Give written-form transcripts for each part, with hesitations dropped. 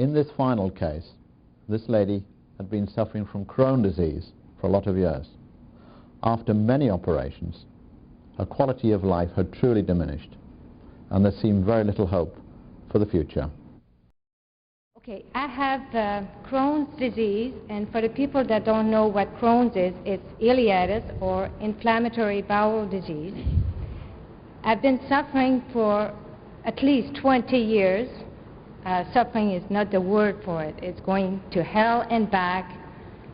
in this final case, this lady had been suffering from Crohn's disease for a lot of years. After many operations, her quality of life had truly diminished, and there seemed very little hope for the future. Okay, I have Crohn's disease, and for the people that don't know what Crohn's is, it's ileitis, or inflammatory bowel disease. I've been suffering for at least 20 years. Suffering is not the word for it. It's going to hell and back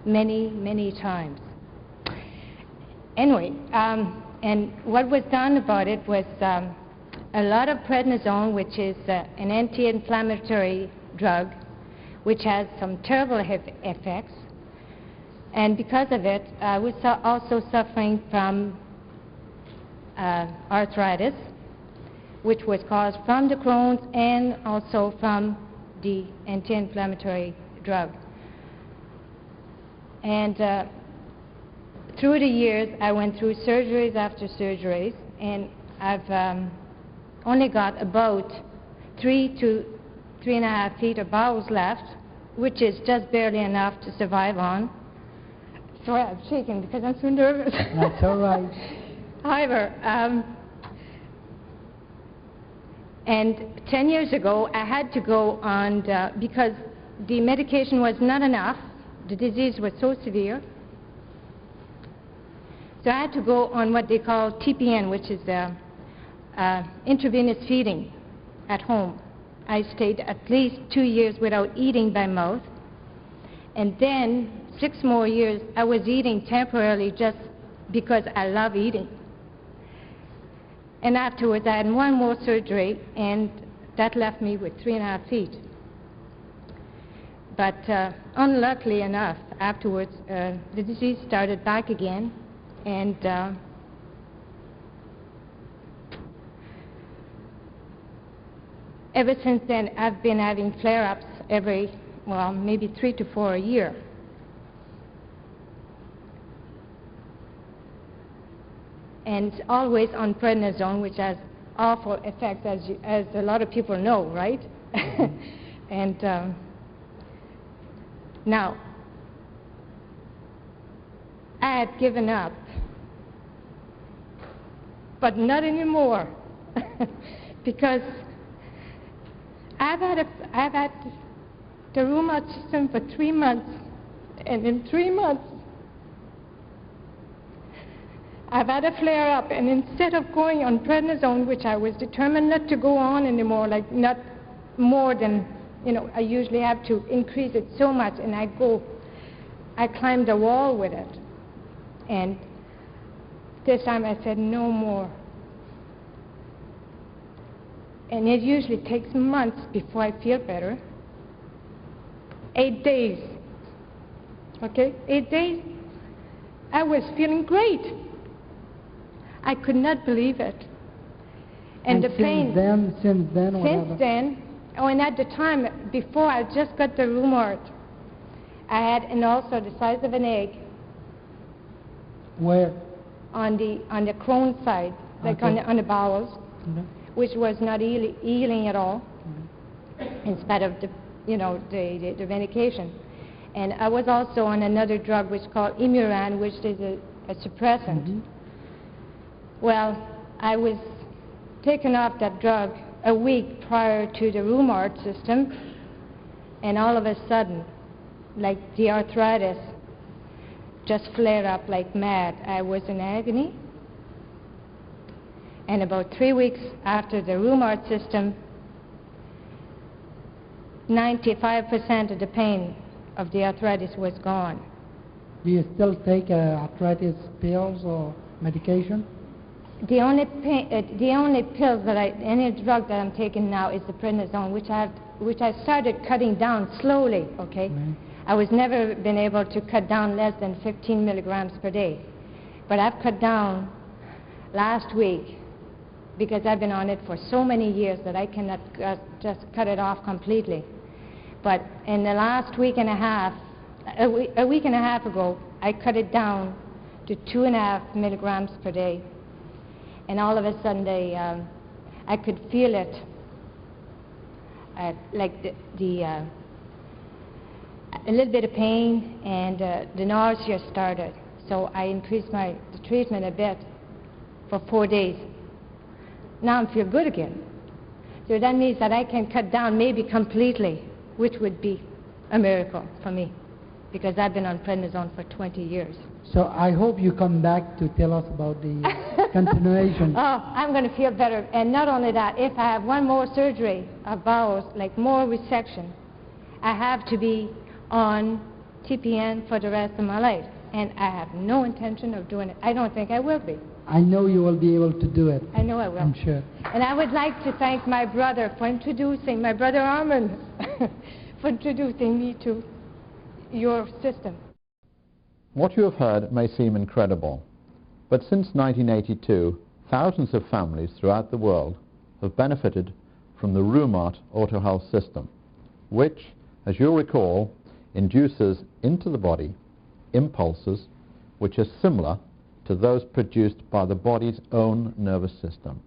many, many times. Anyway, and what was done about it was a lot of prednisone, which is an anti-inflammatory drug, which has some terrible effects. And because of it, I was also suffering from arthritis, which was caused from the Crohn's and also from the anti-inflammatory drug. And through the years, I went through surgeries after surgeries, and I've only got about 3 to 3.5 feet of bowels left, which is just barely enough to survive on. Sorry, I'm shaking because I'm so nervous. That's all right. However, and 10 years ago, I had to go on, because the medication was not enough. The disease was so severe. So I had to go on what they call TPN, which is intravenous feeding at home. I stayed at least 2 years without eating by mouth. And then 6 more years, I was eating temporarily just because I love eating. And afterwards, I had 1 more surgery, and that left me with 3.5 feet. But unluckily enough, afterwards, the disease started back again, and ever since then, I've been having flare-ups every, well, maybe 3 to 4 a year. And it's always on prednisone, which has awful effects, as a lot of people know, right? And now, I had given up, but not anymore, because I've had the Rhumart system for 3 months, and in 3 months, I've had a flare-up, and instead of going on prednisone, which I was determined not to go on anymore, like not more than, you know, I usually have to increase it so much, and I climbed the wall with it. And this time I said, no more. And it usually takes months before I feel better. 8 days. Okay? 8 days, I was feeling great. I could not believe it. And the pain. Since then, oh, and at the time, before I just got the Rhumart, I had an ulcer the size of an egg. Where? On the Crohn's side, like okay. on the bowels, which was not healing at all, in spite of the, you know, the medication. And I was also on another drug which is called Imuran, which is a suppressant. Well, I was taken off that drug a week prior to the Rhumart system, and all of a sudden, like the arthritis just flared up like mad. I was in agony, and about 3 weeks after the Rhumart system, 95% of the pain of the arthritis was gone. Do you still take arthritis pills or medication? The only pills that any drug that I'm taking now is the prednisone, which I started cutting down slowly. Okay, I was never been able to cut down less than 15 milligrams per day, but I've cut down last week because I've been on it for so many years that I cannot just cut it off completely. But in the last week and a half, a week and a half ago, I cut it down to 2.5 milligrams per day. And all of a sudden, I could feel it, like the a little bit of pain, and the nausea started. So I increased the treatment a bit for 4 days. Now I feel good again. So that means that I can cut down maybe completely, which would be a miracle for me, because I've been on prednisone for 20 years. So I hope you come back to tell us about the continuation. Oh, I'm going to feel better. And not only that, if I have one more surgery of bowels, like more resection, I have to be on TPN for the rest of my life. And I have no intention of doing it. I don't think I will be. I know you will be able to do it. I know I will. I'm sure. And I would like to thank my brother for introducing, my brother Armand, for introducing me to your system. What you have heard may seem incredible, but since 1982, thousands of families throughout the world have benefited from the Rhumart Auto-Health system, which, as you'll recall, induces into the body impulses which are similar to those produced by the body's own nervous system.